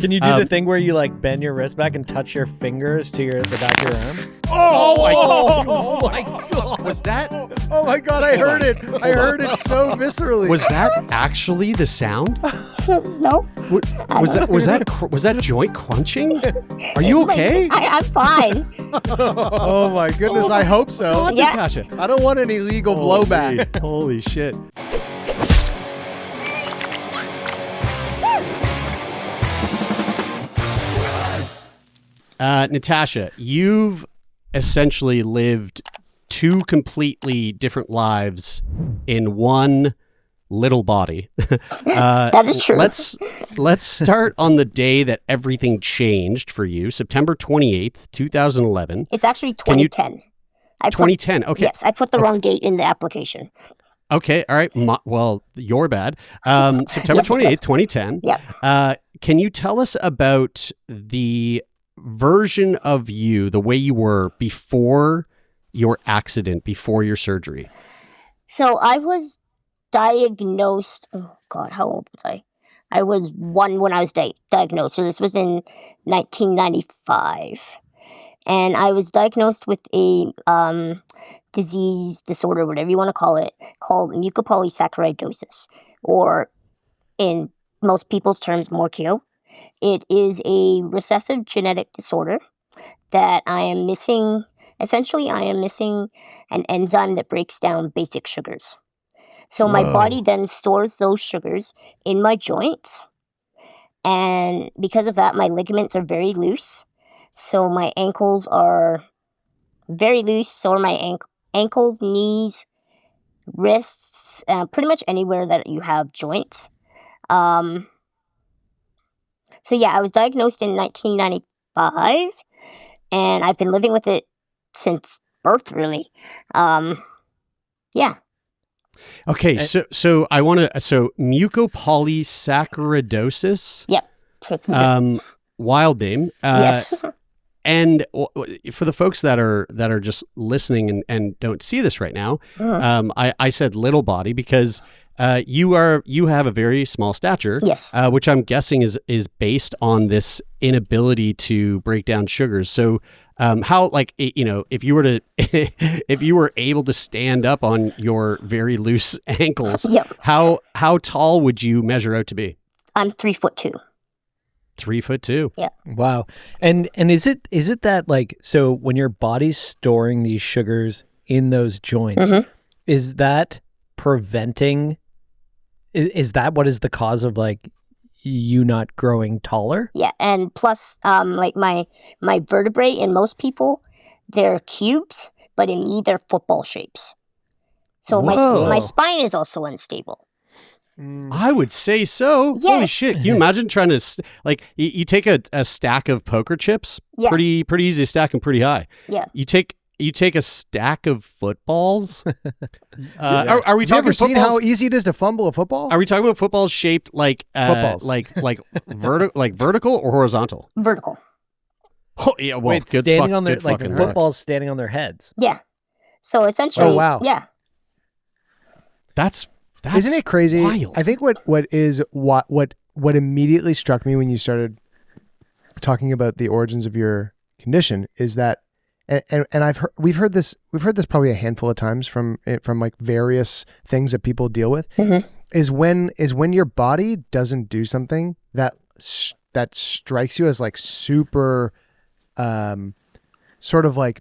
Can you do the thing where you like bend your wrist back and touch your fingers to the back of your arm? Oh my god! Was that? Oh my god! I heard it. I heard it so viscerally. Was that actually the sound? No. Was that joint crunching? Are you okay? I'm fine. Oh my goodness! I hope so. Yeah. Natasha. I don't want any legal blowback. Holy shit. Natasha, you've essentially lived two completely different lives in one little body. That is true. Let's start on the day that everything changed for you, September 28th, 2011. It's actually 2010. 2010, okay. Yes, I put the wrong date in the application. Okay, all right. Well, you're bad. September 28th, 2010. Yeah. Can you tell us about the version of you, the way you were before your accident, before your surgery? So I was diagnosed. Oh God, how old was I? I was 1 when I was diagnosed. So this was in 1995, and I was diagnosed with a disease, disorder, whatever you want to call it, called mucopolysaccharidosis, or in most people's terms, Morquio. It is a recessive genetic disorder that I am missing. Essentially, I am missing an enzyme that breaks down basic sugars. So my body then stores those sugars in my joints. And because of that, my ligaments are very loose. So my ankles are very loose. So are my ankles, knees, wrists, pretty much anywhere that you have joints. So yeah, I was diagnosed in 1995, and I've been living with it since birth, really. Yeah. Okay, so I want to. So mucopolysaccharidosis. Yep. Wild name. Yes. And for the folks that are just listening and don't see this right now, I said little body because you have a very small stature. Yes. Which I'm guessing is based on this inability to break down sugars. So how, like, if you were able to stand up on your very loose ankles, Yep. how tall would you measure out to be? I'm 3'2". 3'2". Yeah. Wow. And is it that, like, so when your body's storing these sugars in those joints, is that preventing? Is that what is the cause of, like, you not growing taller? Yeah, and plus, like my vertebrae in most people, they're cubes, but in me, they're football shapes. So my spine is also unstable. I would say so. Yes. Holy shit. Can you imagine trying to, like, you take a stack of poker chips, Yeah. pretty easy to stack them pretty high. Yeah. You take a stack of footballs. Are we Have you ever talking seen footballs? how easy it is to fumble a football? Are we talking about footballs shaped like Footballs. like vertical or horizontal? Vertical. Oh, yeah, well, Wait, good standing fuck, on their, good like, fucking footballs standing on their heads. Yeah. So essentially, Oh, wow. Yeah. That's Isn't it crazy? wild. I think what immediately struck me when you started talking about the origins of your condition is that, and we've heard this probably a handful of times from like various things that people deal with, is when your body doesn't do something that strikes you as like super, sort of like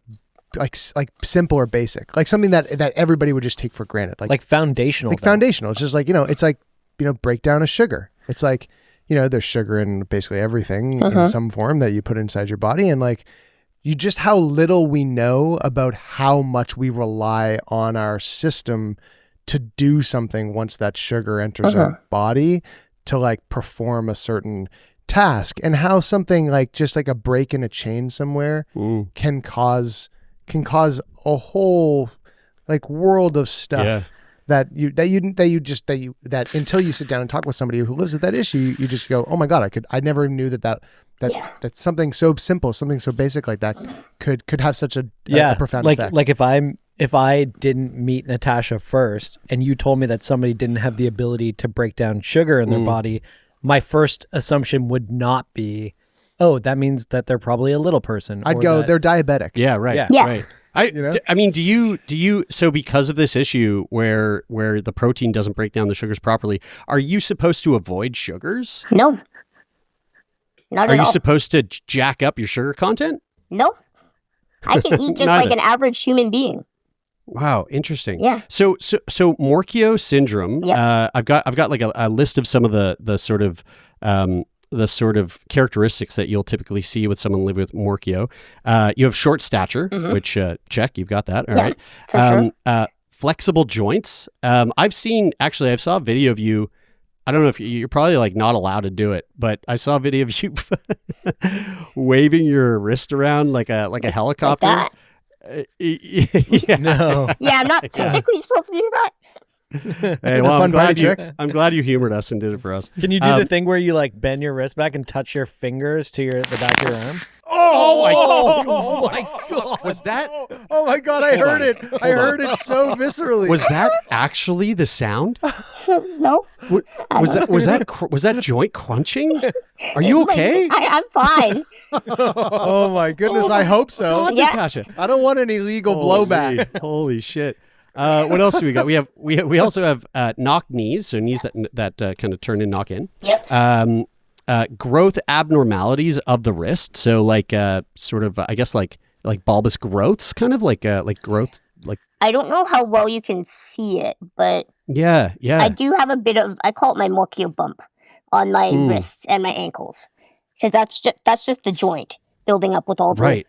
simple or basic, like something that everybody would just take for granted, like foundational. like foundational. It's just like, it's like, break down a sugar. It's like, there's sugar in basically everything in some form that you put inside your body. And like, just how little we know about how much we rely on our system to do something once that sugar enters our body to like perform a certain task, and how something like just like a break in a chain somewhere can cause a whole like world of stuff that until you sit down and talk with somebody who lives with that issue, you just go, oh my God, I never knew that something so simple, something so basic like that could have such a profound effect. Like if I didn't meet Natasha first and you told me that somebody didn't have the ability to break down sugar in their body, my first assumption would not be, oh, that means that they're probably a little person. I'd or go, that- they're diabetic. Yeah, right. Yeah. Yeah. Right. know? I mean, do you, so because of this issue where the protein doesn't break down the sugars properly, are you supposed to avoid sugars? No. Not Are at you all. supposed to jack up your sugar content? No. I can eat just like Neither. an average human being. Wow, interesting. Yeah. So Morquio syndrome. Yeah. I've got like a list of some of the sort of characteristics that you'll typically see with someone living with Morquio. You have short stature, which check, you've got that. All Yeah, right. for sure. Flexible joints. I saw a video of you. I don't know if you're probably like not allowed to do it, but I saw a video of you waving your wrist around like a helicopter. Like Yeah. No. Yeah, I'm not technically supposed to do that. Hey, It's a fun party trick. I'm glad you humored us and did it for us. Can you do the thing where you like bend your wrist back and touch your fingers to the back of your arm? Oh my god! Was that Oh my God, I heard it. I heard it so viscerally. was that actually the sound? No. Was that joint crunching? Are you okay? I'm fine. Oh my goodness, I hope so. God, Yeah. Natasha. I don't want any legal blowback. Holy shit. What else do we got? We also have knock knees, so knees that kind of turn and knock in. Yep. Growth abnormalities of the wrist, so like sort of I guess like bulbous growths, kind of like growth, like I don't know how well you can see it, but yeah. I do have a bit of, I call it my Morquio bump on my wrists and my ankles. Because that's just the joint building up with all the Right.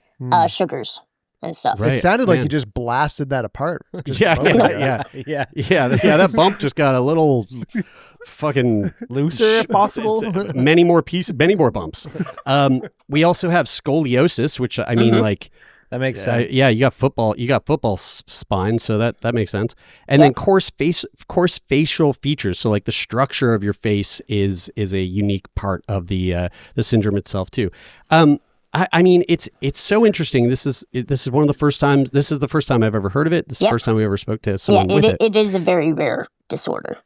Sugars and stuff. Right. It sounded like man. you just blasted that apart. Just Yeah, a moment ago. Yeah. Yeah, that bump just got a little fucking Looser if possible. many more bumps. We also have scoliosis, which I mean, like, That makes sense. yeah, you got football spine, so that makes sense. And then coarse facial features, so like the structure of your face is a unique part of the syndrome itself too. I mean, it's so interesting. This is one of the first times. This is the first time I've ever heard of it. This is the first time we ever spoke to someone with it. It is a very rare disorder.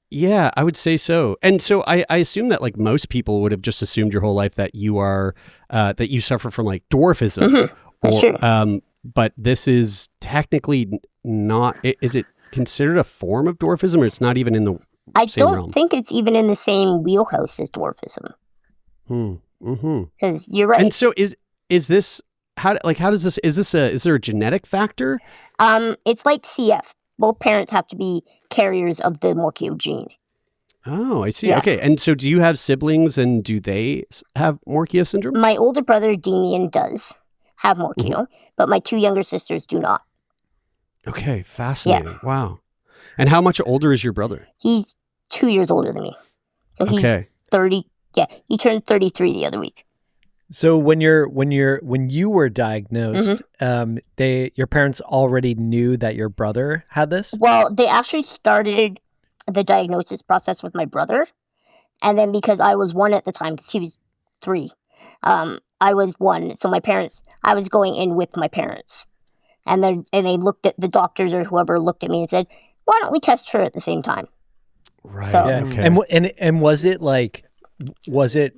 Yeah, I would say so. And so I assume that like most people would have just assumed your whole life that you are that you suffer from like dwarfism. That's true. But this is technically not. Is it considered a form of dwarfism, or it's not even in the I same don't realm? think it's even in the same wheelhouse as dwarfism. Mm-hmm. Because you're right. And so is this how does this is there a genetic factor? It's like CF. Both parents have to be carriers of the Morquio gene. Oh, I see. Yeah. Okay, and so do you have siblings, and do they have Morquio syndrome? My older brother, Demian, does have Morquio, but my two younger sisters do not. Okay, fascinating. Wow. And how much older is your brother? He's 2 years older than me. So he's Okay. 30. Yeah, he turned 33 the other week. So when you were diagnosed, your parents already knew that your brother had this? Well, they actually started the diagnosis process with my brother. And then because I was 1 at the time, because he was 3, I was 1. So I was going in with my parents. And they looked at the doctors or whoever looked at me and said, why don't we test her at the same time? Right. So- Yeah. Okay. And was it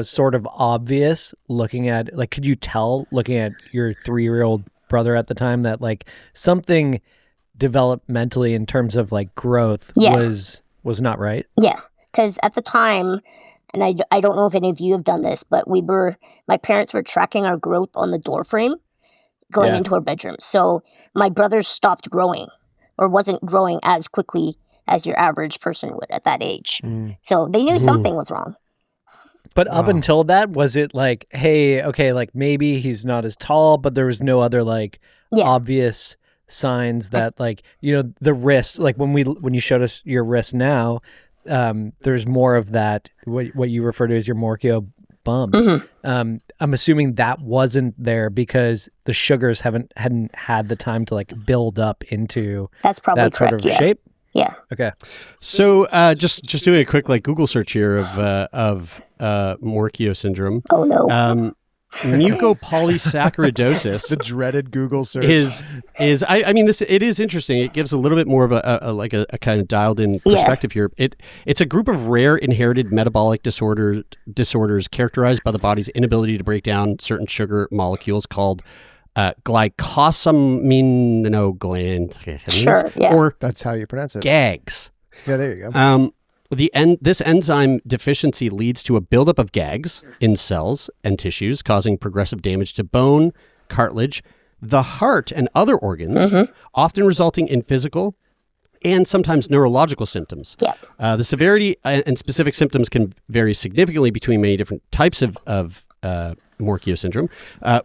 sort of obvious looking at, like, could you tell looking at your 3-year-old brother at the time that like something developmentally in terms of like growth Yeah. was not right? Yeah, because at the time, and I don't know if any of you have done this, but my parents were tracking our growth on the door frame going into our bedroom. So my brother stopped growing or wasn't growing as quickly as your average person would at that age. So they knew something was wrong. But up until that, was it like, hey, okay, like maybe he's not as tall, but there was no other like obvious signs that like, the wrist, like when you showed us your wrist now, there's more of that, what you refer to as your Morquio bump. I'm assuming that wasn't there because the sugars hadn't had the time to like build up into That's probably that correct. sort of shape. Yeah. Okay. So just doing a quick like Google search here of Morquio syndrome. Oh no. mucopolysaccharidosis The dreaded Google search. I mean, it is interesting. It gives a little bit more of a kind of dialed in perspective here. It's a group of rare inherited metabolic disorders characterized by the body's inability to break down certain sugar molecules called glycosaminoglycans. Sure, yeah. Or That's how you pronounce it. GAGs. Yeah, there you go. This enzyme deficiency leads to a buildup of GAGs in cells and tissues, causing progressive damage to bone, cartilage, the heart, and other organs, often resulting in physical and sometimes neurological symptoms. Yeah. The severity and specific symptoms can vary significantly between many different types of Morquio syndrome,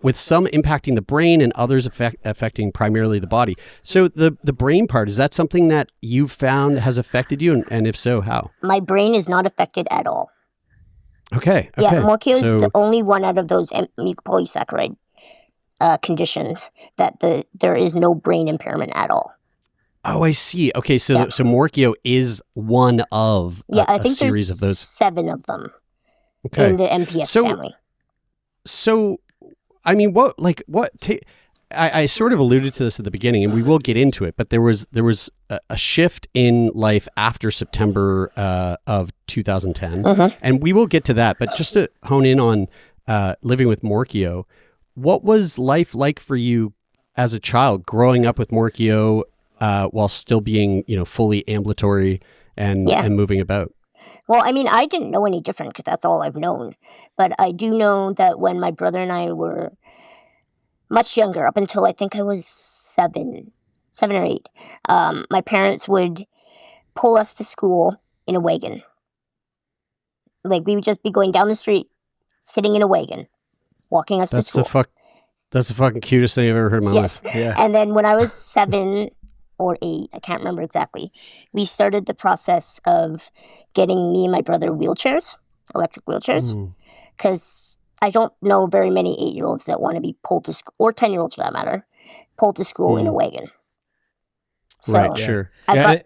with some impacting the brain and others affecting primarily the body. So the brain part, is that something that you've found has affected you? And if so, how? My brain is not affected at all. Okay. Yeah, Morquio is the only one out of those mucopolysaccharide conditions that there is no brain impairment at all. Oh, I see. Okay, so Morquio is one of I think series there's of those 7 of them in the MPS family. So, I mean, I sort of alluded to this at the beginning, and we will get into it, but there was a shift in life after September of 2010, and we will get to that. But just to hone in on living with Morquio, what was life like for you as a child growing up with Morquio while still being, fully ambulatory and moving about? Well, I mean, I didn't know any different because that's all I've known. But I do know that when my brother and I were much younger, up until I think I was 7 or 8, my parents would pull us to school in a wagon. Like, we would just be going down the street, sitting in a wagon, walking us to school. That's the fucking cutest thing I've ever heard in my life. Yeah. And then when I was 7 or 8, I can't remember exactly, we started the process of getting me and my brother wheelchairs, electric wheelchairs, because I don't know very many 8-year-olds that want to be pulled to school, or 10-year-olds for that matter, pulled to school in a wagon. So, right, sure. I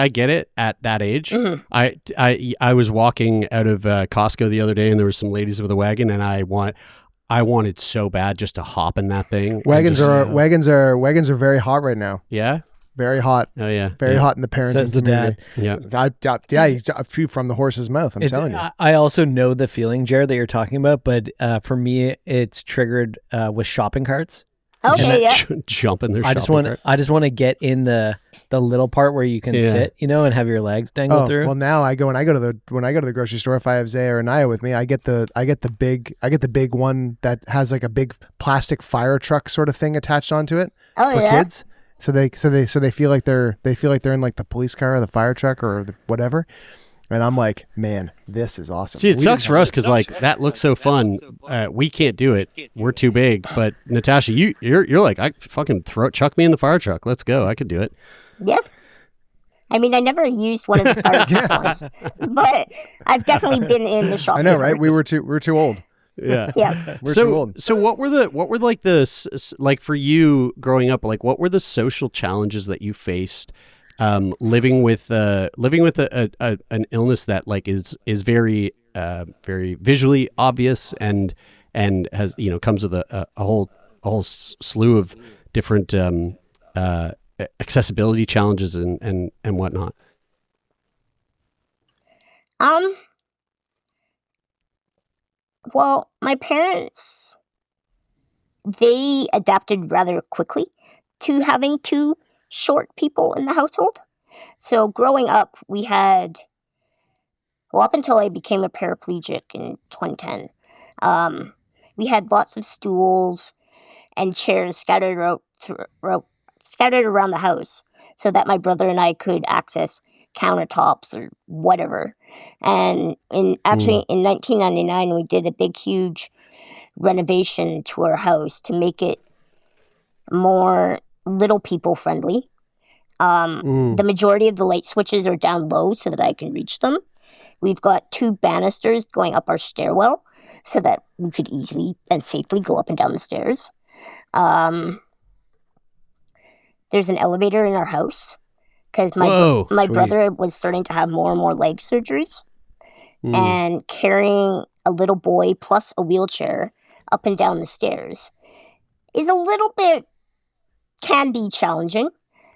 get it at that age. I was walking out of Costco the other day, and there were some ladies with a wagon, and I wanted so bad just to hop in that thing. Wagons are very hot right now. Yeah. Very hot. Oh yeah. Very hot in the parenting Says the community. dad. Yeah. A few from the horse's mouth. I'm telling you. I also know the feeling, Jared, that you're talking about, but for me, it's triggered with shopping carts. Okay, yeah. Jump in their I shopping cart. just want to get in the little part where you can sit, and have your legs dangle through. Well, now when I go to the grocery store, if I have Zaya or Naya with me, I get the big one that has like a big plastic fire truck sort of thing attached onto it for kids. So they feel like they're in like the police car or the fire truck or whatever. And I'm like, man, this is awesome. See, it sucks for us because like that looks so fun. We can't do it. We're too big. But Natasha, you're like, I fucking chuck me in the fire truck. Let's go. I could do it. Yeah. I mean, I never used one of the fire truck ones, but I've definitely been in the shopping. I know, right? carts. We were too old. Yeah. Yeah. We're too old. So what were like like for you growing up, like what were the social challenges that you faced living with an illness that like is very very visually obvious and has comes with a whole slew of different accessibility challenges and whatnot? Well, my parents, they adapted rather quickly to having 2 short people in the household. So growing up, we had, up until I became a paraplegic in 2010, we had lots of stools and chairs scattered around the house so that my brother and I could access countertops or whatever. And in 1999, we did a big, huge renovation to our house to make it more little people friendly. The majority of the light switches are down low so that I can reach them. We've got 2 banisters going up our stairwell so that we could easily and safely go up and down the stairs. There's an elevator in our house because my brother was starting to have more and more leg surgeries. And carrying a little boy plus a wheelchair up and down the stairs is a little bit, can be challenging.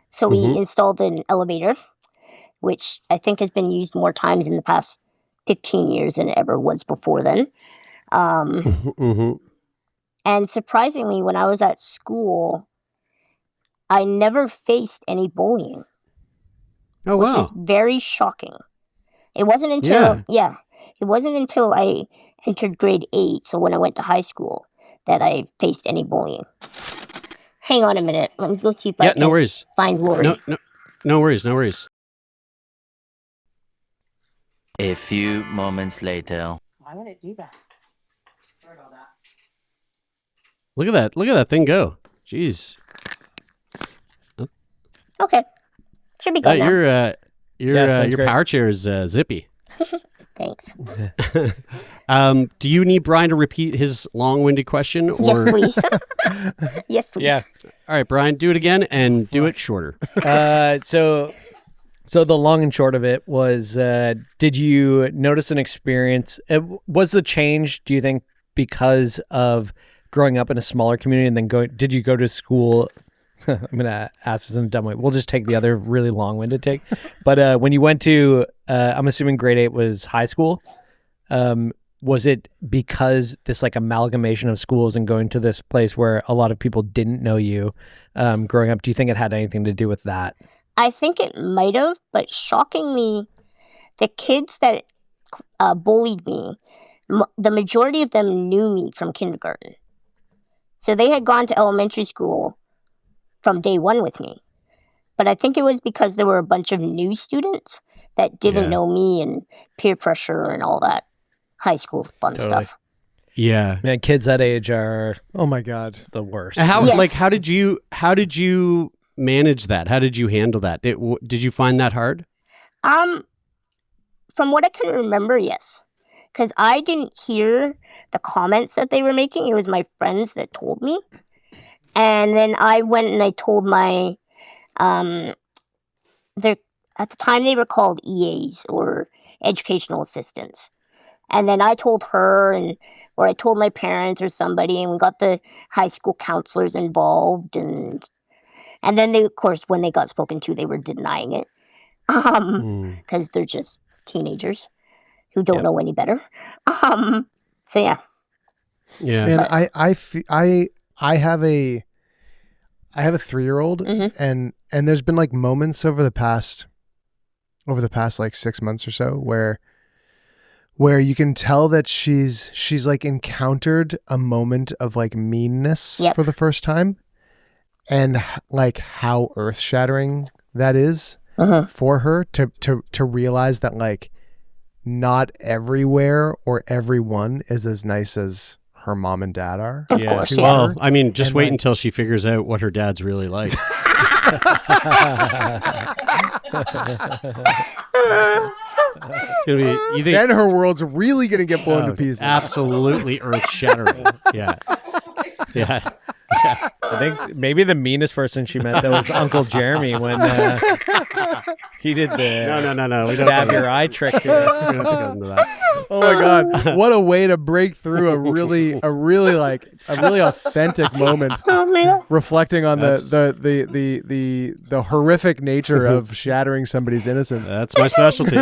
So we installed an elevator, which I think has been used more times in the past 15 years than it ever was before then. And surprisingly, when I was at school, I never faced any bullying. Oh, which wow. is very shocking. It wasn't until it wasn't until I entered grade 8, so when I went to high school, that I faced any bullying. Hang on a minute. Let me go see if I can find Lori. No worries. A few moments later. Why would it do that? Sorry about that. Look at that thing go. Jeez. Okay. Should be good now. Your power chair is zippy. Thanks. Do you need Brian to repeat his long-winded question? Or... Yes, please. Yes, please. Yeah. All right, Brian, do it again and do it shorter. So the long and short of it was, did you notice an experience? Was the change, do you think, because of growing up in a smaller community and then did you go to school? I'm going to ask this in a dumb way. We'll just take the other really long-winded take. But when you went to, I'm assuming grade 8 was high school. Was it because this like amalgamation of schools and going to this place where a lot of people didn't know you growing up? Do you think it had anything to do with that? I think it might have, but shockingly, the kids that bullied me, the majority of them knew me from kindergarten. So they had gone to elementary school from day one with me. But I think it was because there were a bunch of new students that didn't know me and peer pressure and all that high school fun stuff. Yeah. Man, kids that age are, oh my God, the worst. How did you manage that? How did you handle that? Did you find that hard? From what I can remember, yes. Because I didn't hear the comments that they were making. It was my friends that told me. And then I went and I told my, at the time they were called EAs or educational assistants. And then I told her or I told my parents or somebody, and we got the high school counselors involved. And then they, of course, when they got spoken to, they were denying it. Because they're just teenagers who don't know any better. So yeah. Yeah. And I have a 3-year-old and there's been like moments over the past like 6 months or so where you can tell that she's like encountered a moment of like meanness for the first time, and like how earth-shattering that is for her to realize that like not everywhere or everyone is as nice as her mom and dad are. Of course, Well, I mean, just wait until she figures out what her dad's really like. It's gonna be. You think then her world's really gonna get blown to pieces. Absolutely earth-shattering. Yeah. I think maybe the meanest person she met, that was Uncle Jeremy when he did the no. We don't stab your eye trick to her. We don't have to go into that. Oh my God. What a way to break through a really authentic moment. Reflecting on the horrific nature of shattering somebody's innocence. That's my specialty.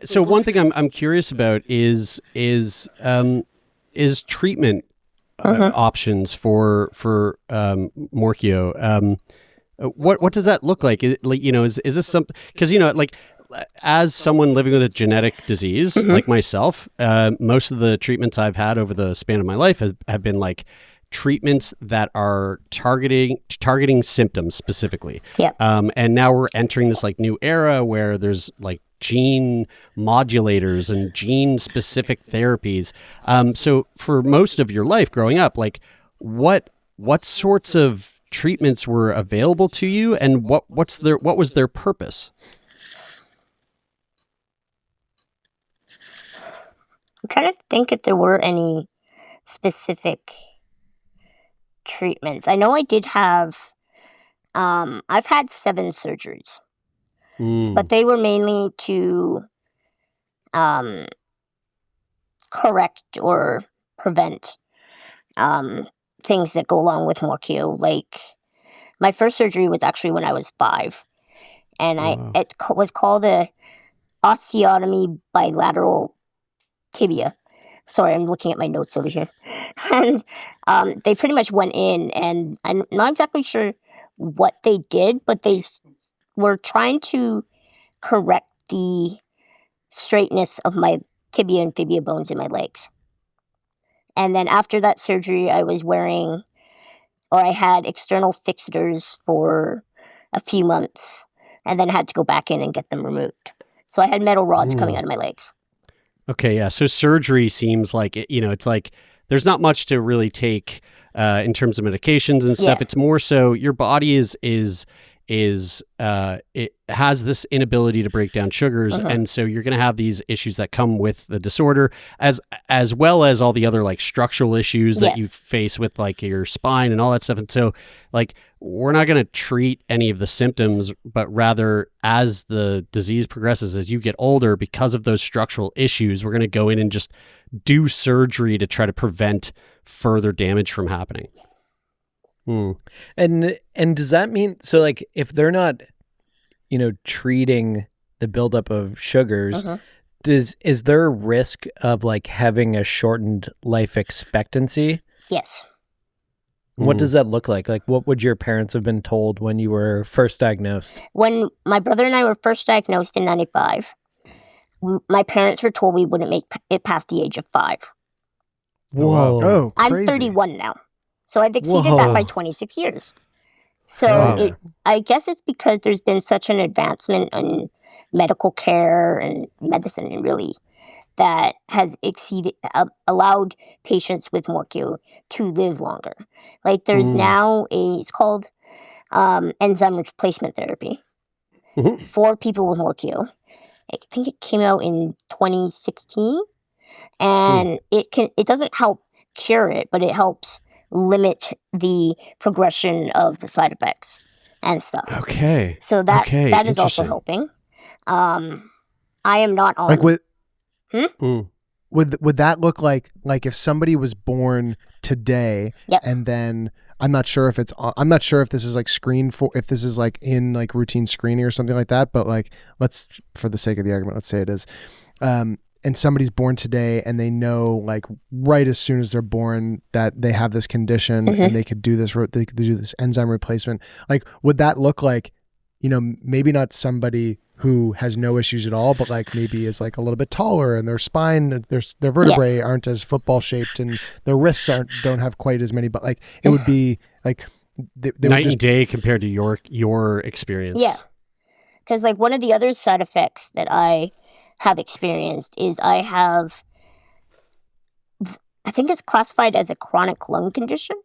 So one thing I'm curious about is treatment options for Morquio. What does that look like? Is this something? Because like as someone living with a genetic disease like myself, most of the treatments I've had over the span of my life have been like treatments that are targeting symptoms specifically. Yeah. And now we're entering this like new era where there's like gene modulators and gene specific therapies. So for most of your life growing up, like what sorts of treatments were available to you, and what was their purpose? I'm trying to think if there were any specific treatments. I know I did have, I've had 7 surgeries, but they were mainly to correct or prevent things that go along with Morquio. Like, my first surgery was actually when I was 5, and it was called a osteotomy bilateral tibia. Sorry, I'm looking at my notes over here. And they pretty much went in, and I'm not exactly sure what they did, but they were trying to correct the straightness of my tibia and fibia bones in my legs. And then after that surgery, I had external fixators for a few months, and then had to go back in and get them removed. So I had metal rods coming out of my legs. Okay, yeah. So surgery seems like, it's like there's not much to really take in terms of medications and stuff. Yeah. It's more so your body it has this inability to break down sugars, and so you're going to have these issues that come with the disorder, as well as all the other like structural issues that you face with like your spine and all that stuff. And so like we're not going to treat any of the symptoms, but rather as the disease progresses, as you get older, because of those structural issues, we're going to go in and just do surgery to try to prevent further damage from happening. And does that mean, so like if they're not, treating the buildup of sugars, is there a risk of like having a shortened life expectancy? Yes. What does that look like? Like, what would your parents have been told when you were first diagnosed? When my brother and I were first diagnosed in 95, my parents were told we wouldn't make it past the age of 5. Whoa. Oh, crazy. I'm 31 now. So I've exceeded that by 26 years. So I guess it's because there's been such an advancement in medical care and medicine, really, that has allowed patients with Morquio to live longer. Like, there's now it's called enzyme replacement therapy for people with Morquio. I think it came out in 2016, and it doesn't help cure it, but it helps limit the progression of the side effects and stuff. Okay. So that is also helping. I am not on like would that look like if somebody was born today and then I'm not sure if this is like screened for, if this is like in like routine screening or something like that, but like let's, for the sake of the argument, let's say it is, and somebody's born today and they know like right as soon as they're born that they have this condition and they could do this enzyme replacement. Like, would that look like, maybe not somebody who has no issues at all, but like maybe is like a little bit taller and their spine, their vertebrae aren't as football shaped and their wrists don't have quite as many, but like it would be like they night and day compared to your experience. Yeah. Because like one of the other side effects that I have experienced is I think it's classified as a chronic lung condition.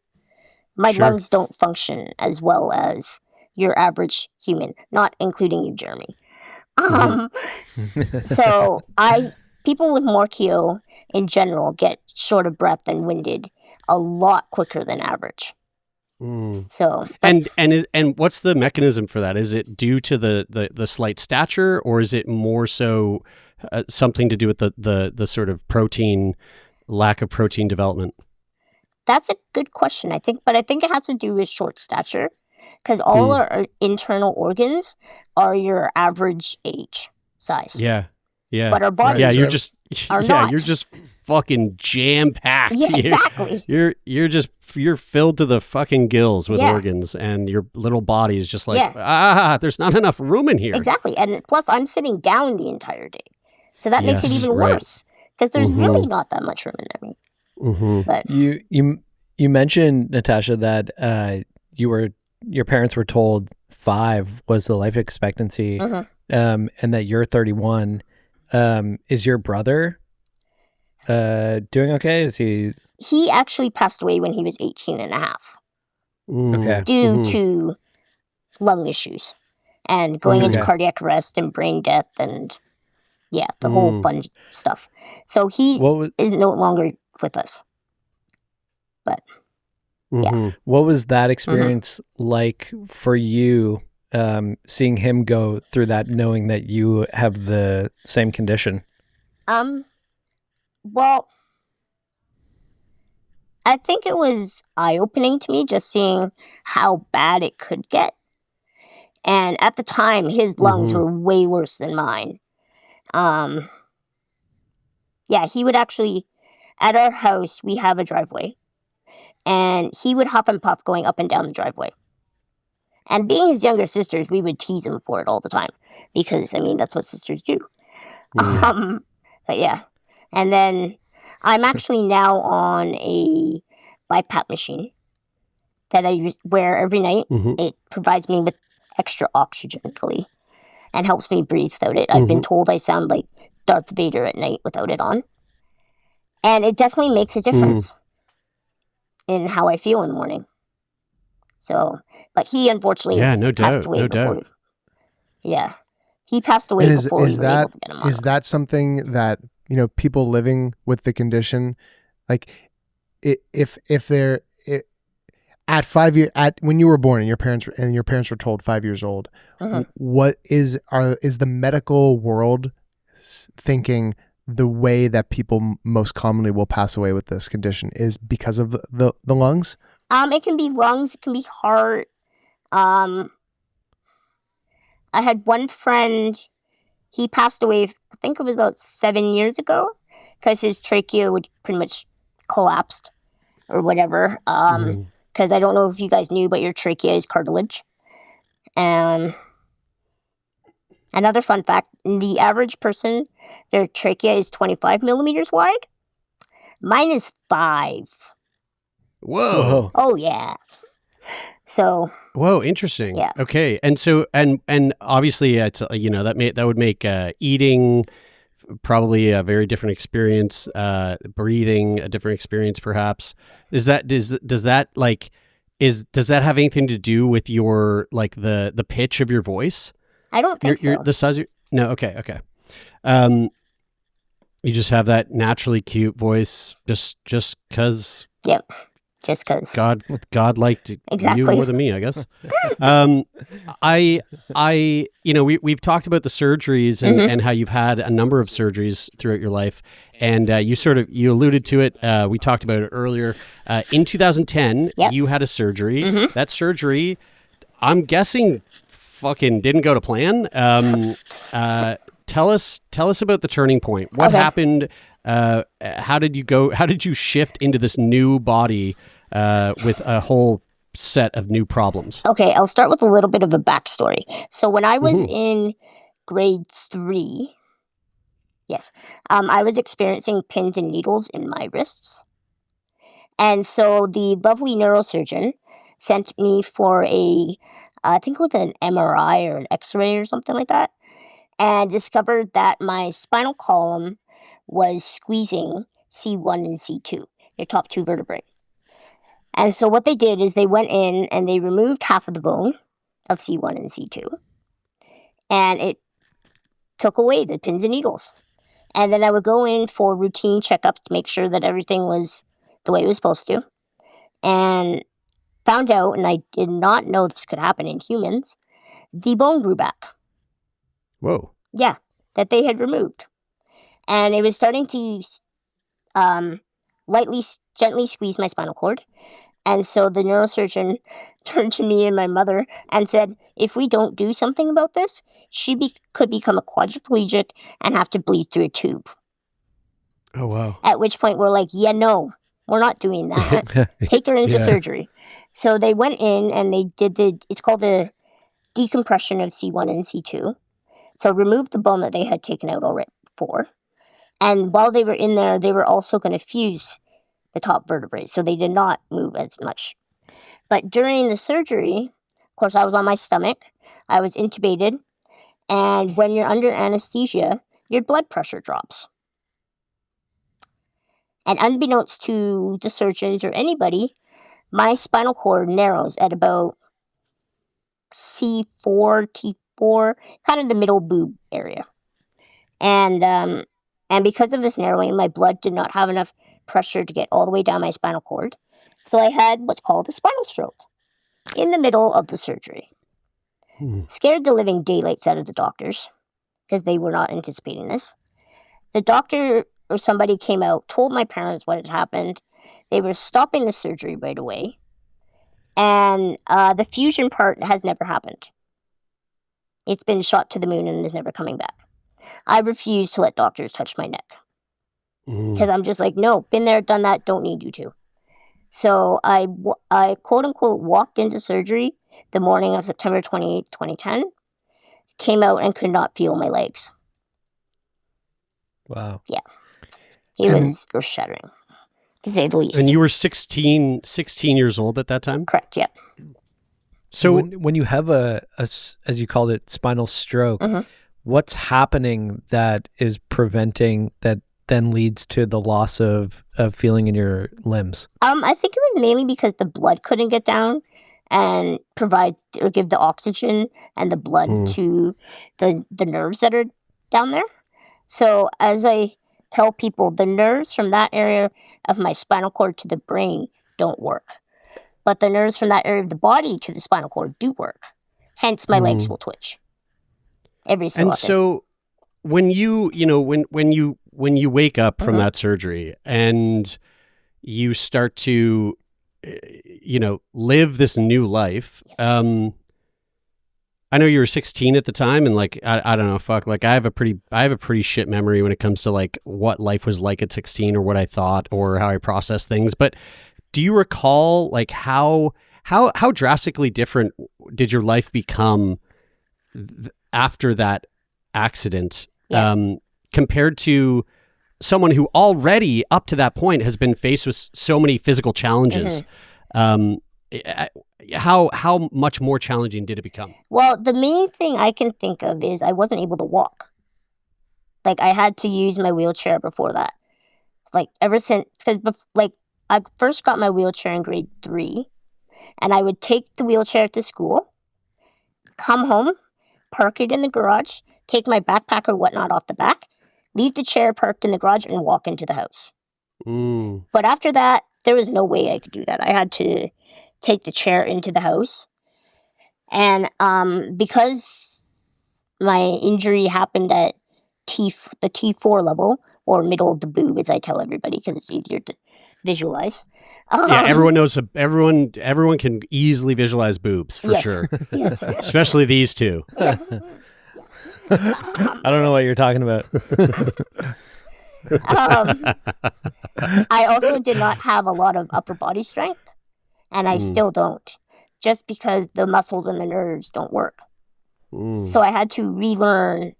My lungs don't function as well as your average human, not including you, Jeremy. So people with Morquio in general get short of breath and winded a lot quicker than average. So and what's the mechanism for that? Is it due to the slight stature, or is it more so something to do with the sort of lack of protein development? That's a good question, I think, but I think it has to do with short stature, because all our internal organs are your average age size. Yeah. But our bodies you're just fucking jam packed. Yeah, exactly. You're filled to the fucking gills with organs, and your little body is just like, there's not enough room in here. Exactly. And plus I'm sitting down the entire day. So that makes it even worse, because there's really not that much room in there. But you mentioned, Natasha, that your parents were told 5 was the life expectancy, and that you're 31. Is your brother doing okay? Is he actually passed away when he was 18 and a half. Okay. Due to lung issues and going into cardiac arrest and brain death and the whole fun stuff. So he is no longer with us. But what was that experience like for you, seeing him go through that, knowing that you have the same condition? Well, I think it was eye-opening to me just seeing how bad it could get. And at the time, his lungs were way worse than mine. Yeah, he would actually, at our house, we have a driveway. And he would huff and puff going up and down the driveway. And being his younger sisters, we would tease him for it all the time. Because, I mean, that's what sisters do. But yeah. And then I'm actually now on a BiPAP machine that I wear every night. It provides me with extra oxygen, really, and helps me breathe without it. I've been told I sound like Darth Vader at night without it on. And it definitely makes a difference in how I feel in the morning. So, but he unfortunately passed away before. Yeah. He passed away before we were able to get him on. Is that something that, you know, people living with the condition, like if they're at 5 years, when you were born and your parents were told 5 years old, what is the medical world thinking the way that people most commonly will pass away with this condition is because of the lungs? It can be lungs, it can be heart. I had one friend, he passed away, I think it was about 7 years ago, because his trachea would pretty much collapsed or whatever. Because I don't know if you guys knew, but your trachea is cartilage. And another fun fact, the average person, their trachea is 25 millimeters wide. Mine is 5. Whoa. Oh, yeah. So. Whoa, interesting. Yeah. Okay. And so, and obviously, it's, you know, that would make eating probably a very different experience, breathing a different experience, perhaps. Does that have anything to do with your, like, the pitch of your voice? I don't think so. The size of no. Okay. You just have that naturally cute voice, just because. Yep. Just because God liked you more than me, I guess. We've talked about the surgeries and how you've had a number of surgeries throughout your life, and you alluded to it. We talked about it earlier. In 2010, you had a surgery. That surgery, I'm guessing, fucking didn't go to plan. Tell us about the turning point. What happened? How did you shift into this new body with a whole set of new problems? Okay, I'll start with a little bit of a backstory. So when I was in grade 3, I was experiencing pins and needles in my wrists. And so the lovely neurosurgeon sent me for I think it was an MRI or an X-ray or something like that, and discovered that my spinal column was squeezing C1 and C2, your top 2 vertebrae. And so what they did is they went in and they removed half of the bone of C1 and C2. And it took away the pins and needles. And then I would go in for routine checkups to make sure that everything was the way it was supposed to. And found out, and I did not know this could happen in humans, the bone grew back. Whoa. Yeah, that they had removed. And it was starting to gently squeeze my spinal cord. And so the neurosurgeon turned to me and my mother and said, if we don't do something about this, she could become a quadriplegic and have to bleed through a tube. Oh, wow. At which point we're like, no, we're not doing that. Take her into surgery. So they went in and they did it's called the decompression of C1 and C2. So removed the bone that they had taken out already before. And while they were in there, they were also going to fuse the top vertebrae, so they did not move as much. But during the surgery, of course, I was on my stomach, I was intubated, and when you're under anesthesia, your blood pressure drops. And unbeknownst to the surgeons or anybody, my spinal cord narrows at about C4, T4, kind of the middle boob area. And because of this narrowing, my blood did not have enough pressure to get all the way down my spinal cord. So I had what's called a spinal stroke in the middle of the surgery. Scared the living daylights out of the doctors because they were not anticipating this. The or somebody came out, told my parents what had happened. They were stopping the surgery right away. And the fusion part has never happened. It's been shot to the moon and is never coming back. I refuse to let doctors touch my neck. Because I'm just like, no, been there, done that, don't need you to. So I quote unquote walked into surgery the morning of September 28th, 2010, came out and could not feel my legs. Wow. Yeah. It was earth-shattering, to say the least. And you were 16 years old at that time? Correct, yeah. So when you have a as you called it, spinal stroke, what's happening that is preventing that then leads to the loss of feeling in your limbs? I think it was mainly because the blood couldn't get down and provide or give the oxygen and the blood to the nerves that are down there. So as I tell people, the nerves from that area of my spinal cord to the brain don't work. But the nerves from that area of the body to the spinal cord do work. Hence, my legs will twitch every so often. And so when you wake up from that surgery and you start to, live this new life, I know you were 16 at the time, and like I don't know, like I have a pretty shit memory when it comes to like what life was like at 16 or what I thought or how I processed things. But do you recall like how drastically different did your life become after that accident compared to someone who already up to that point has been faced with so many physical challenges? How much more challenging did it become? Well, the main thing I can think of is I wasn't able to walk. Like, I had to use my wheelchair before that. Like, ever since, because like I first got my wheelchair in grade 3, and I would take the wheelchair to school, come home, park it in the garage, take my backpack or whatnot off the back, leave the chair parked in the garage, and walk into the house. But after that, there was no way I could do that. I had to take the chair into the house. And because my injury happened at the T4 level, or middle of the boob, as I tell everybody, because it's easier to visualize. Everyone knows. Everyone can easily visualize boobs for sure. Yes. Especially these two. I don't know what you're talking about. I also did not have a lot of upper body strength, and I still don't, just because the muscles and the nerves don't work. So I had to relearn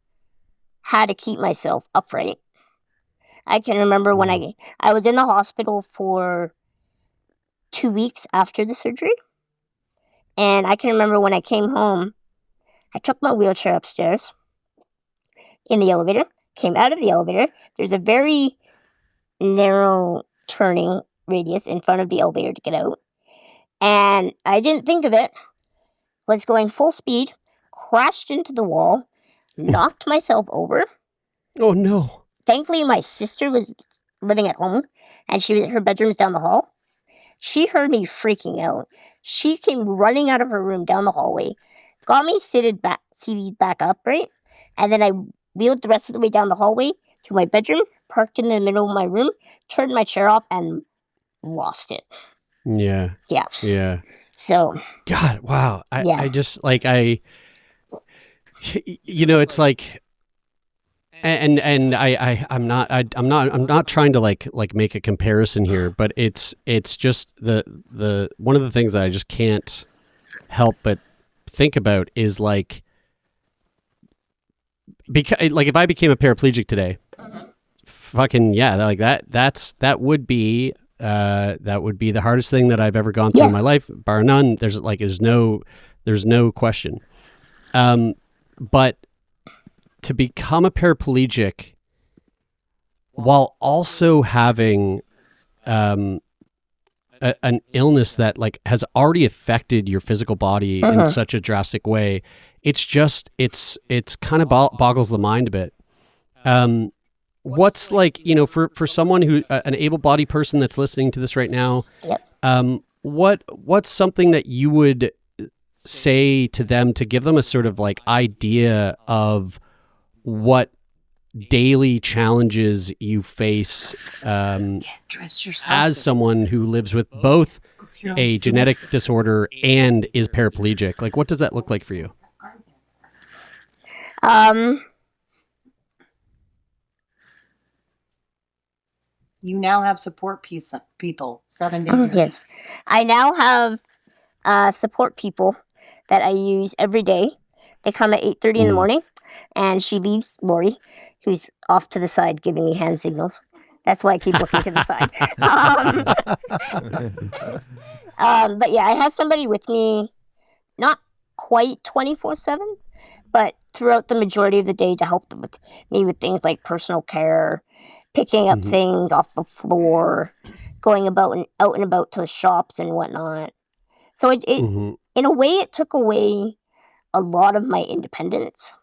how to keep myself upright. I can remember when I was in the hospital for 2 weeks after the surgery, and I can remember when I came home, I took my wheelchair upstairs in the elevator, came out of the elevator. There's a very narrow turning radius in front of the elevator to get out. And I didn't think of it. Was going full speed, crashed into the wall, knocked myself over. Oh, no. Thankfully, my sister was living at home, and her bedroom's down the hall. She heard me freaking out. She came running out of her room down the hallway, got me seated back upright, and then I wheeled the rest of the way down the hallway to my bedroom, parked in the middle of my room, turned my chair off, and lost it. Yeah. So. God, wow. I just like it's like, and I'm not trying to like make a comparison here, but it's just the one of the things that I just can't help but think about is like, because like if I became a paraplegic today, fucking yeah, like that would be the hardest thing that I've ever gone through in my life, bar none. There's no question. But to become a paraplegic while also having an illness that like has already affected your physical body in such a drastic way, it's kind of boggles the mind a bit. What's like, for someone who an able-bodied person that's listening to this right now, what's something that you would say to them to give them a sort of like idea of what daily challenges you face as someone who lives with both a genetic disorder and is paraplegic. Like, what does that look like for you? You now have support people 7 days. Yes, I now have support people that I use every day. They come at 8:30 in the morning, and she leaves Lori, who's off to the side giving me hand signals. That's why I keep looking to the side. But yeah, I have somebody with me, not quite 24/7, but throughout the majority of the day to help them with with things like personal care, picking up things off the floor, going out and about to the shops and whatnot. So it in a way, it took away a lot of my independence.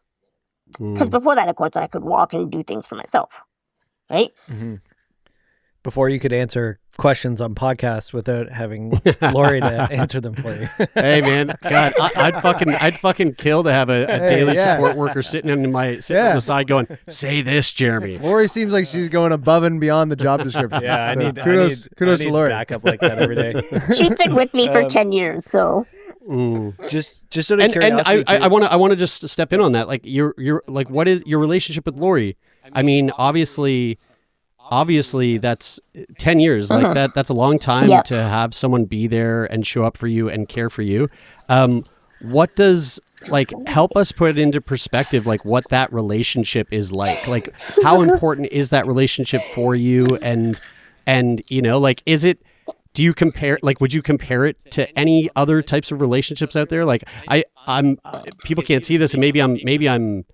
Because before that, of course, I could walk and do things for myself, right? Before you could answer questions on podcasts without having Lori to answer them for you. Hey man, God, I'd fucking kill to have a daily support worker sitting on the side going, "Say this, Jeremy." Lori seems like she's going above and beyond the job description. Yeah, I need kudos to Lori. Backup like that every day. She's been with me for 10 years, so. Just sort of curiosity. And I want to just step in on that. Like you're like, what is your relationship with Lori? I mean, obviously that's 10 years. Like that's a long time to have someone be there and show up for you and care for you. What does, like, help us put it into perspective, like what that relationship is like? Like, how important is that relationship for you? And you know, like, do you compare, like, would you compare it to any other types of relationships out there? Like I'm people can't see this, and maybe I'm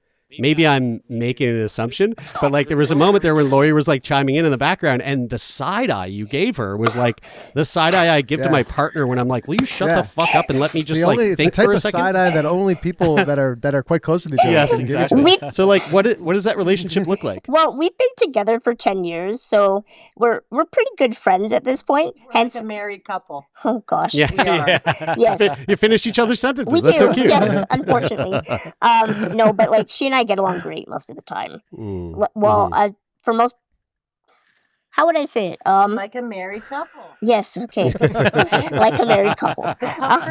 making an assumption, but like there was a moment there when Lori was like chiming in the background, and the side eye you gave her was like the side eye I give to my partner when I'm like, will you shut the fuck up and let me just think for a second? Side eye that only people that are quite close to each other. Yes, exactly. So like, what does that relationship look like? Well, we've been together for 10 years, so we're pretty good friends at this point. Hence, like a married couple. Oh gosh, yeah. We are. Yes, you finish each other's sentences. we That's do. so cute. Yes, unfortunately, no, but like she and I get along great most of the time. For most, how would I say it? Like a married couple. Yes, okay, like a married couple.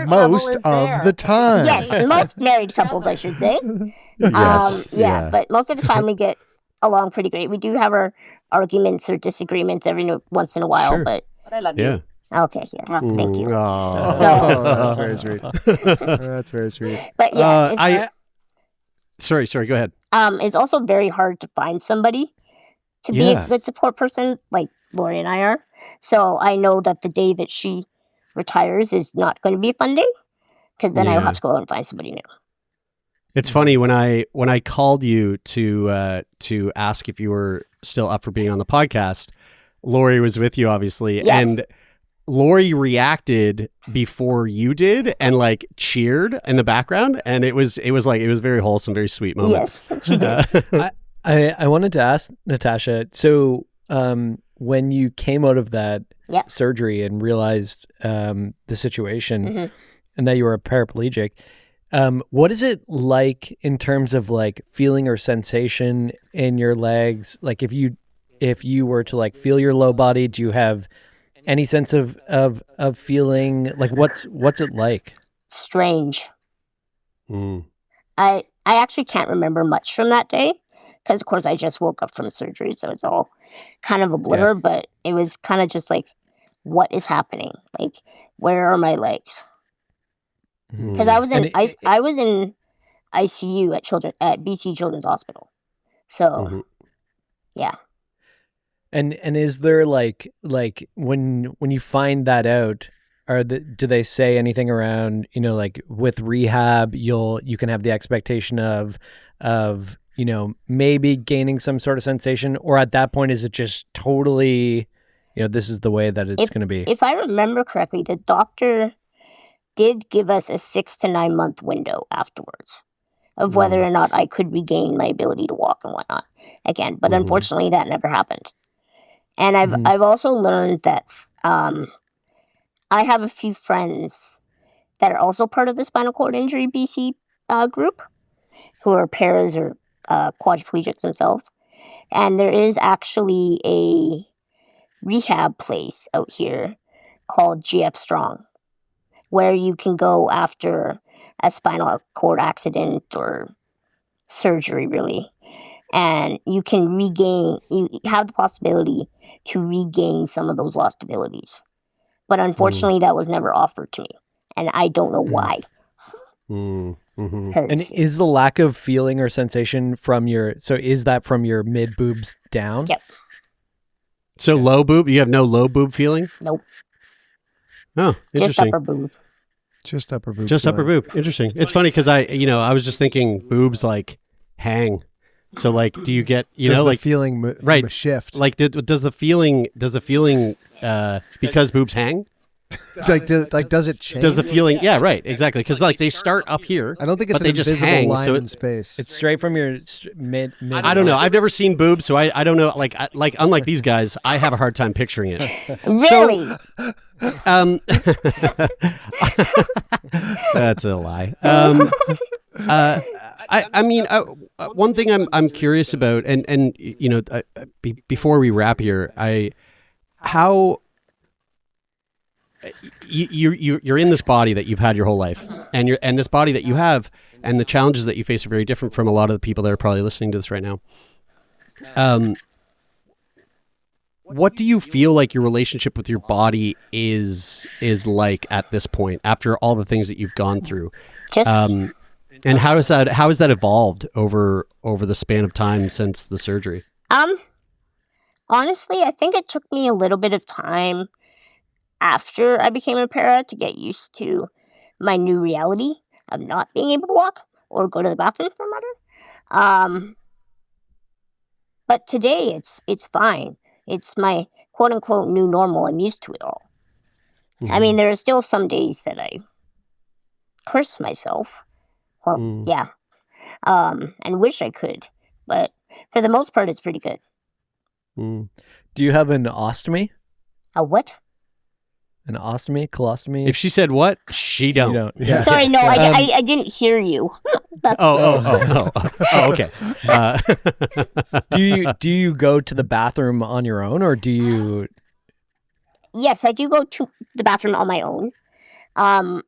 Most of the time. Yes, most married couples, I should say. Yes. But most of the time we get along pretty great. We do have our arguments or disagreements every once in a while, but I love you. Okay, yes, thank you. Oh, that's very sweet. That's very sweet. But yeah, Sorry, go ahead. It's also very hard to find somebody to be a good support person like Lori and I are. So I know that the day that she retires is not going to be a fun day, because then I'll have to go out and find somebody new. It's funny when I called you to ask if you were still up for being on the podcast. Lori was with you, obviously, and Lori reacted before you did and like cheered in the background, and it was very wholesome, very sweet moment. Yes, that's she did. I wanted to ask Natasha, so when you came out of that surgery and realized the situation and that you were a paraplegic, what is it like in terms of like feeling or sensation in your legs? Like if you were to like feel your low body, do you have any sense of feeling? Like what's it like? Strange. I actually can't remember much from that day, because of course I just woke up from surgery, so it's all kind of a blur. But it was kind of just like, what is happening? Like, where are my legs? Because I was in ICU at BC Children's Hospital. So yeah. And is there like when you find that out, do they say anything around, you know, like with rehab you can have the expectation of you know, maybe gaining some sort of sensation, or at that point is it just totally, you know, this is the way that it's going to be? If I remember correctly, the doctor did give us a 6 to 9 month window afterwards of whether or not I could regain my ability to walk and whatnot again. But unfortunately, that never happened. And I've also learned that I have a few friends that are also part of the Spinal Cord Injury BC group, who are paras or quadriplegics themselves. And there is actually a rehab place out here called GF Strong, where you can go after a spinal cord accident or surgery, really. And you can you have the possibility to regain some of those lost abilities. But unfortunately, that was never offered to me. And I don't know why. Mm-hmm. And is the lack of feeling or sensation from is that from your mid boobs down? Yep. So low boob, you have no low boob feeling? Nope. Oh, interesting. Just upper boob. Just upper boob. Just upper boob. Interesting. It's funny because I was just thinking boobs like hang. So like, do you get, the feeling right, shift? Like, does the feeling because boobs hang? Does it change? Does the feeling? Yeah, right, exactly. Because like they start up here. I don't think it's but an they just invisible hang, line so in space. It's straight from your mid. I don't know. I've never seen boobs, so I don't know. Like unlike these guys, I have a hard time picturing it. Really? That's a lie. I mean, one thing I'm curious about, and before we wrap here, how you're in this body that you've had your whole life, and this body that you have, and the challenges that you face are very different from a lot of the people that are probably listening to this right now. What do you feel like your relationship with your body is like at this point after all the things that you've gone through? And how has that evolved over the span of time since the surgery? Honestly, I think it took me a little bit of time after I became a para to get used to my new reality of not being able to walk or go to the bathroom for that matter. But today it's fine. It's my quote unquote new normal. I'm used to it all. Mm-hmm. I mean, there are still some days that I curse myself. Well, yeah. And wish I could. But for the most part, it's pretty good. Mm. Do you have an ostomy? A what? An ostomy? Colostomy? If she said what, she don't. You don't. Yeah. Sorry, no, I didn't hear you. That's okay. Do you go to the bathroom on your own, or do you? Yes, I do go to the bathroom on my own,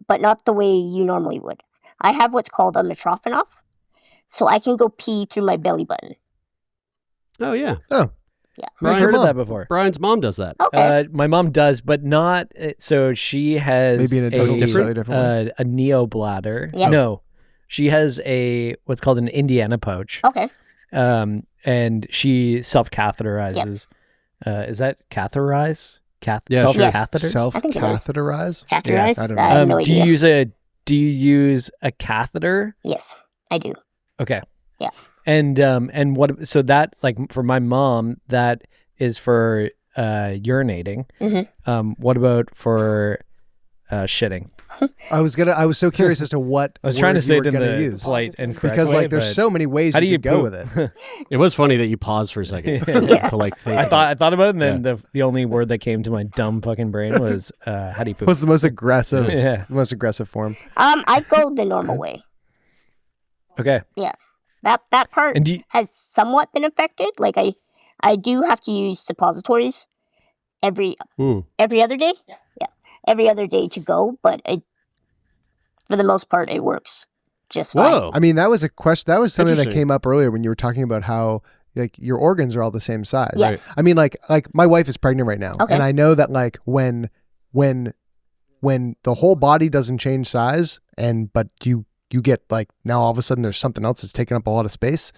but not the way you normally would. I have what's called a metrophonoff, so I can go pee through my belly button. Oh yeah. Oh. Yeah. I've heard of that before. Brian's mom does that. Okay. My mom does, but not. So she has maybe in a different way. A neobladder. Yep. No, she has what's called an Indiana pouch. Okay. And she self-catheterizes. Yep. Is that catheterize? Self-catheterize? Catheterize? I don't know. I have no idea. Do you use a catheter? Yes, I do. Okay. Yeah. And what? So that, like, for my mom, that is for urinating. Mm-hmm. What about for shitting? I was so curious as to what I was trying to say it in the use. polite and correct because way, like there's so many ways you could go with it. It was funny that you paused for a second to like think. I thought about it, and then the only word that came to my dumb fucking brain was how do you poop? What's the most aggressive? Yeah. The most aggressive form. I go the normal way. Okay. Yeah. That part has somewhat been affected. Like I do have to use suppositories every other day. Yeah, every other day to go. But for the most part, it works just fine. Whoa! I mean, that was a question. That was something that came up earlier when you were talking about how like your organs are all the same size. Yeah. Right. I mean, like my wife is pregnant right now, Okay. and I know that like when the whole body doesn't change size, but you get like now all of a sudden there's something else that's taking up a lot of space.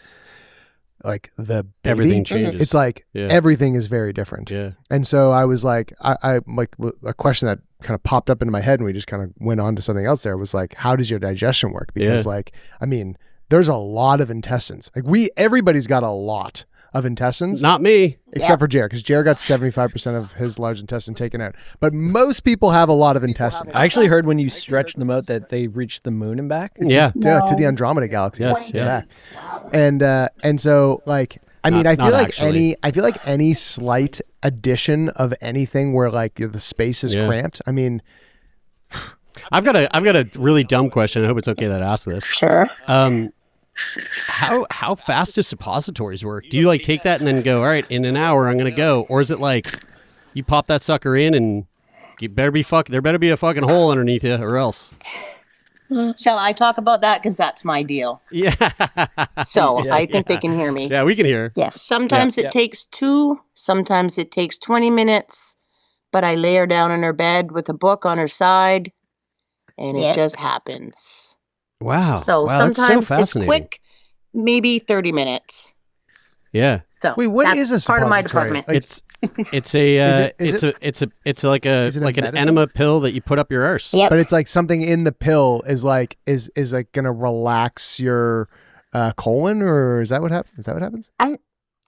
Like the baby, everything changes. It's like everything is very different. Yeah. And so I was like, I like a question that kind of popped up into my head and we just kind of went on to something else there was like, how does your digestion work? Because like, I mean, there's a lot of intestines. Like everybody's got a lot of intestines. Not me. Except for Jared, because Jared got 75% of his large intestine taken out. But most people have a lot of intestines. I actually heard when you stretch them out that they reach the moon and back. Yeah. Yeah, to the Andromeda galaxy. Yes. Yeah. And so like I mean, I feel like actually. any slight addition of anything where like the space is cramped. I mean, I've got a really dumb question. I hope it's okay that I ask this. Sure. How fast do suppositories work? Do you like take that and then go, all right, in an hour I'm gonna go, or is it like you pop that sucker in and there better be a fucking hole underneath you, or else? Shall I talk about that? Because that's my deal. Yeah. So I think they can hear me. Yeah, we can hear. Yeah. Sometimes it takes 2, sometimes it takes 20 minutes, but I lay her down in her bed with a book on her side, and it just happens. Wow. So wow, that's sometimes so it's fascinating. quick, maybe 30 minutes. Yeah. So Wait, what that's is a part of my suppository? department? Like, It's like Is it a an medicine? enema pill that you put up your arse. Yep. but it's like something in the pill is like gonna relax your colon, or is that what happens? Is that what happens? I'm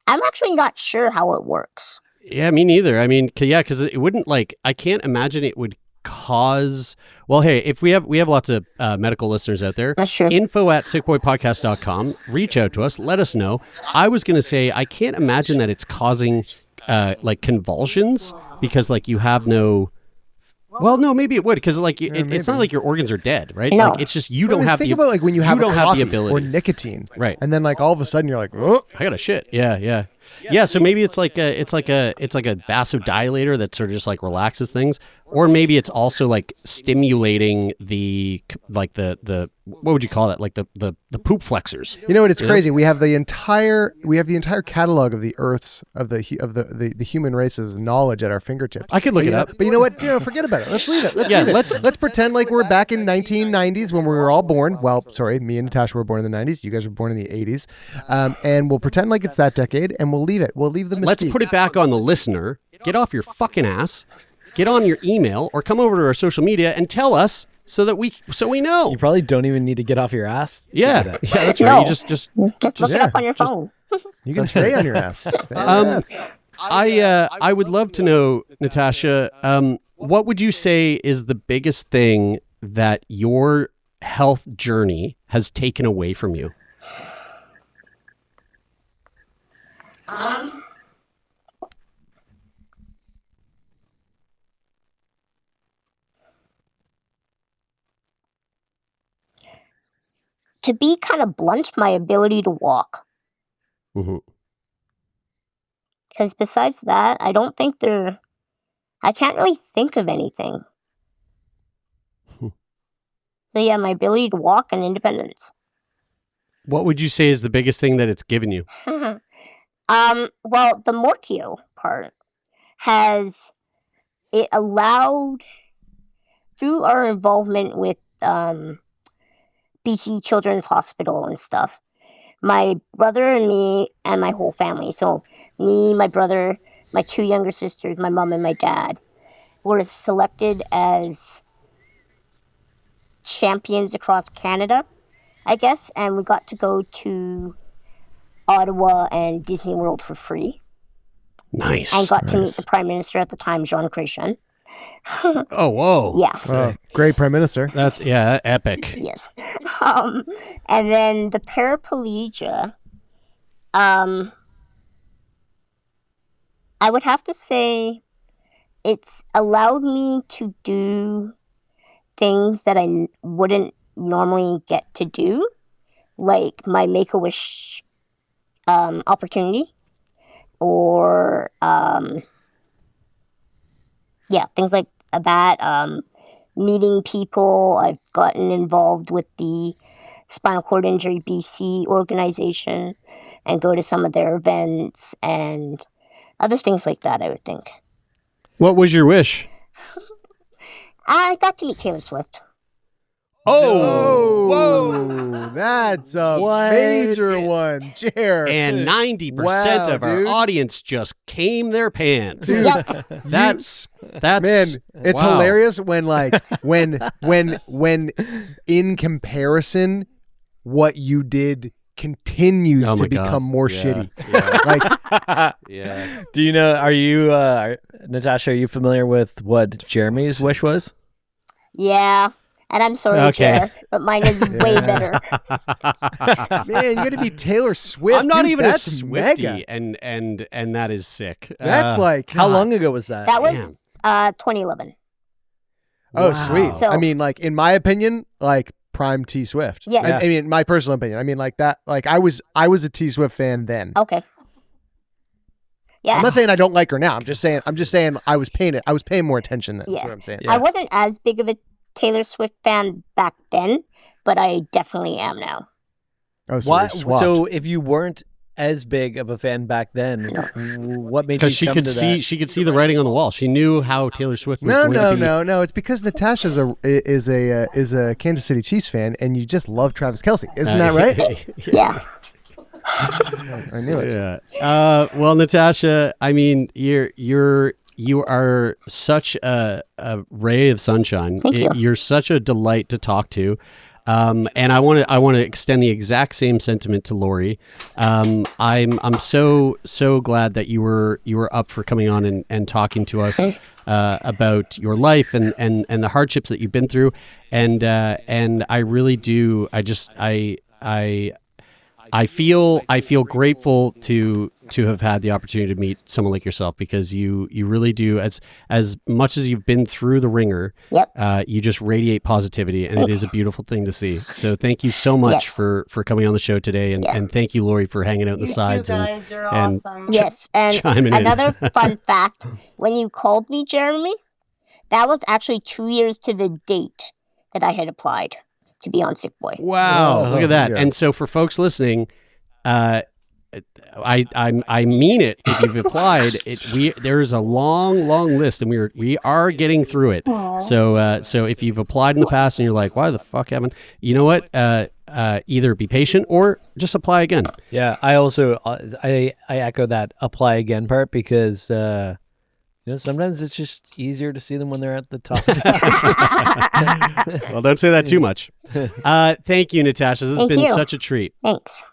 actually not sure how it works. Yeah, me neither. I mean, because it wouldn't I can't imagine it would cause. Well, hey, if we have lots of medical listeners out there, That's true. info@sickboypodcast.com. Reach out to us. Let us know. I was going to say, I can't imagine that it's causing convulsions because you have no. Well, no, maybe it would because it's not like your organs are dead, right? No. It's just you don't have think the about when you have don't have coffee the ability or nicotine, Right. And then all of a sudden you're like, oh, I got a shit. Yeah. So maybe it's like a vasodilator that sort of just relaxes things, or maybe it's also stimulating the what would you call that? The poop flexors. you know what? It's crazy. We have the entire catalog of the Earth's of the human race's knowledge at our fingertips. I could look it up. But you know what? Forget about it. Let's leave it. Let's pretend like we're back in 1990s when we were all born. Well, sorry, me and Natasha were born in the 90s. You guys were born in the 80s, and we'll pretend like it's that decade, and we'll leave it. We'll leave the mystique. Let's put it back on the listener. Get off your fucking ass. Get on your email or come over to our social media and tell us so we know. You probably don't even need to get off your ass. Yeah, that's right. No. You just Just look it up on your phone. You can stay on your ass. Stay on your ass. I would love to know, Natasha, what would you say is the biggest thing that your health journey has taken away from you? To be kind of blunt, my ability to walk. Mm-hmm. Because besides that, I don't think I can't really think of anything. So yeah, my ability to walk and independence. What would you say is the biggest thing that it's given you? Well, the Morquio part it allowed, through our involvement with BC Children's Hospital and stuff, my brother and me and my whole family, so me, my brother, my 2 younger sisters, my mom and my dad, were selected as champions across Canada, I guess, and we got to go to Ottawa and Disney World for free. Nice. And got to meet the Prime Minister at the time, Jean Chrétien. Oh, whoa. Yeah. Oh, great Prime Minister. That's epic. Yes. And then the paraplegia, I would have to say it's allowed me to do things that I wouldn't normally get to do, like my Make-A-Wish opportunity, or things like that. Meeting people. I've gotten involved with the Spinal Cord Injury BC organization and go to some of their events and other things like that, I would think. What was your wish? I got to meet Taylor Swift. Oh, whoa. That's a major one, Jer. And 90% Wow, of our dude. audience just came their pants. Yep. That's Man, it's wow. hilarious when when in comparison what you did continues Oh to my God. become more Yeah. shitty. Like Yeah. Do you know? Are you, Natasha? Are you familiar with what Jeremy's wish was? Yeah. And I'm sorry, Okay. Jer, but mine is way better. man, you got to be Taylor Swift. I'm not dude, even a that's Swiftie, mega. and that is sick. That's like How God. long ago was that? That was 2011. Oh, Wow. sweet. So- I mean, like in my opinion, like prime T Swift. Yes. I mean, my personal opinion. I mean, like that. Like I was a T Swift fan then. Okay. Yeah. I'm not saying I don't like her now. I'm just saying I was paying more attention then. Yeah. That's what I'm saying. I wasn't as big of a Taylor Swift fan back then, but I definitely am now. Oh, so Why? we swapped. So if you weren't as big of a fan back then, what made you Because come to that? she could see the writing on the wall. She knew how Taylor Swift was going to be. No. It's because Natasha's is a Kansas City Chiefs fan, and you just love Travis Kelce. Isn't that right? Yeah. I knew it. Yeah. Well, Natasha, I mean, you are such a ray of sunshine. Thank you. You're such a delight to talk to. And I want to extend the exact same sentiment to Lori. I'm so glad that you were up for coming on and talking to us about your life and the hardships that you've been through. And I really do. I feel grateful to have had the opportunity to meet someone like yourself, because you really do, as much as you've been through the ringer. Yep. You just radiate positivity, and it is a beautiful thing to see. So thank you so much for coming on the show today, and thank you, Lori, for hanging out in the sides. You guys, you're and awesome. Yes, and chiming in. another fun fact: when you called me, Jeremy, that was actually 2 years to the date that I had applied to be on Sickboy. Wow, look at that. Yeah. And so for folks listening, I mean it. If you've applied, there's a long list, and we are getting through it. So if you've applied in the past and you're like, why the fuck haven't? You know what? Either be patient or just apply again. Yeah, I also I echo that apply again part, because sometimes it's just easier to see them when they're at the top. Well, don't say that too much. Thank you, Natasha. This has been such a treat. Thanks.